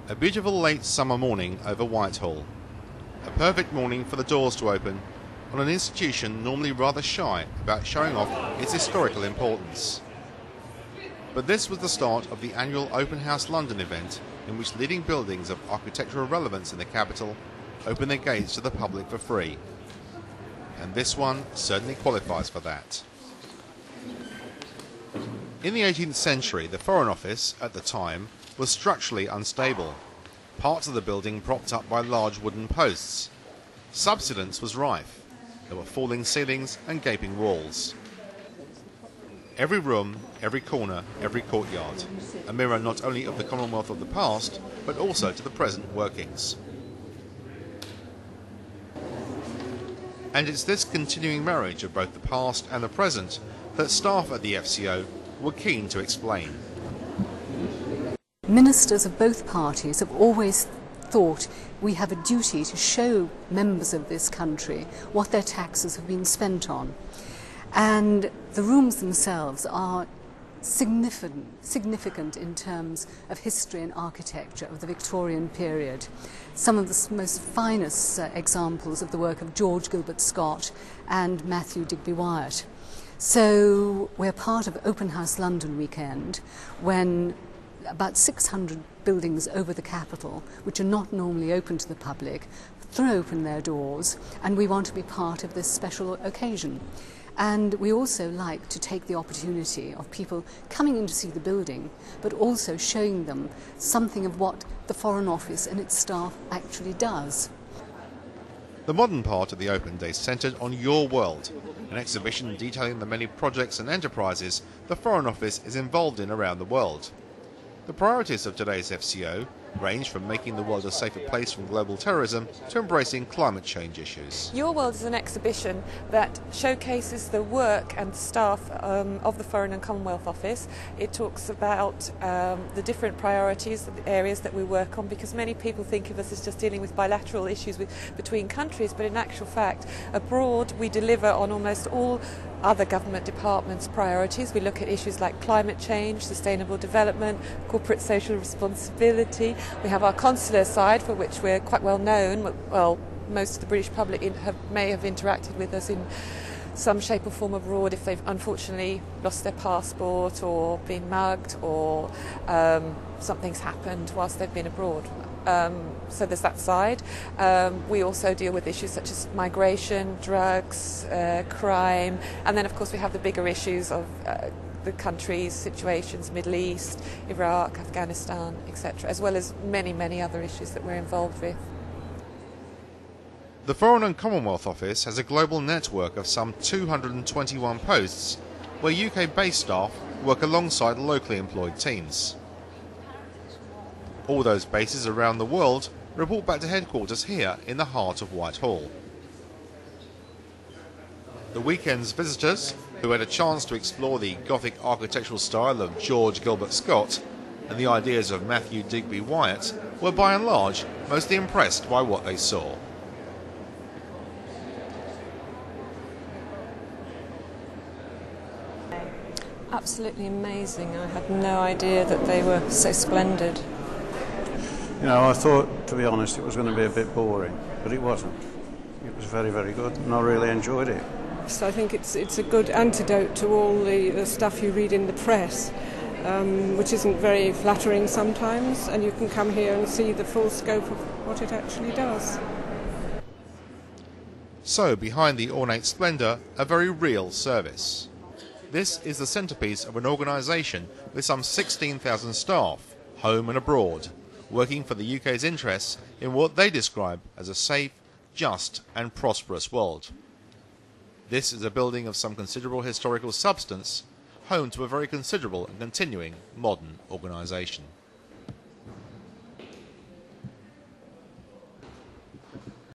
A beautiful late summer morning over Whitehall. A perfect morning for the doors to open on an institution normally rather shy about showing off its historical importance. But this was the start of the annual Open House London event, in which leading buildings of architectural relevance in the capital open their gates to the public for free. And this one certainly qualifies for that. In the 18th century, the Foreign Office, at the time, was structurally unstable. Parts of the building propped up by large wooden posts. Subsidence was rife. There were falling ceilings and gaping walls. Every room, every corner, every courtyard, a mirror not only of the Commonwealth of the past, but also to the present workings. And it's this continuing marriage of both the past and the present that staff at the FCO were keen to explain. Ministers of both parties have always thought we have a duty to show members of this country what their taxes have been spent on. And the rooms themselves are significant in terms of history and architecture of the Victorian period. Some of the most finest examples of the work of George Gilbert Scott and Matthew Digby Wyatt. So we're part of Open House London weekend, when about 600 buildings over the capital, which are not normally open to the public, throw open their doors, and we want to be part of this special occasion. And we also like to take the opportunity of people coming in to see the building, but also showing them something of what the Foreign Office and its staff actually does. The modern part of the Open Day centred on Your World, an exhibition detailing the many projects and enterprises the Foreign Office is involved in around the world. The priorities of today's FCO range from making the world a safer place from global terrorism to embracing climate change issues. Your World is an exhibition that showcases the work and staff of the Foreign and Commonwealth Office. It talks about the different priorities, the areas that we work on, because many people think of us as just dealing with bilateral issues between countries, but in actual fact, abroad we deliver on almost all other government departments' priorities. We look at issues like climate change, sustainable development, corporate social responsibility. We have our consular side, for which we're quite well known. Well, most of the British public may have interacted with us in some shape or form abroad if they've unfortunately lost their passport or been mugged, or something's happened whilst they've been abroad. So there's that side. We also deal with issues such as migration, drugs, crime, and then of course we have the bigger issues of the countries' situations, Middle East, Iraq, Afghanistan, etc., as well as many other issues that we're involved with. The Foreign and Commonwealth Office has a global network of some 221 posts, where UK-based staff work alongside locally employed teams. All those bases around the world report back to headquarters here in the heart of Whitehall. The weekend's visitors, who had a chance to explore the Gothic architectural style of George Gilbert Scott and the ideas of Matthew Digby Wyatt, were by and large mostly impressed by what they saw. Absolutely amazing. I had no idea that they were so splendid. You know, I thought, to be honest, it was going to be a bit boring, but it wasn't. It was very good, and I really enjoyed it. So I think it's a good antidote to all the stuff you read in the press, which isn't very flattering sometimes, and you can come here and see the full scope of what it actually does. So, behind the ornate splendour, a very real service. This is the centrepiece of an organisation with some 16,000 staff, home and abroad, working for the UK's interests in what they describe as a safe, just and prosperous world. This is a building of some considerable historical substance, home to a very considerable and continuing modern organisation.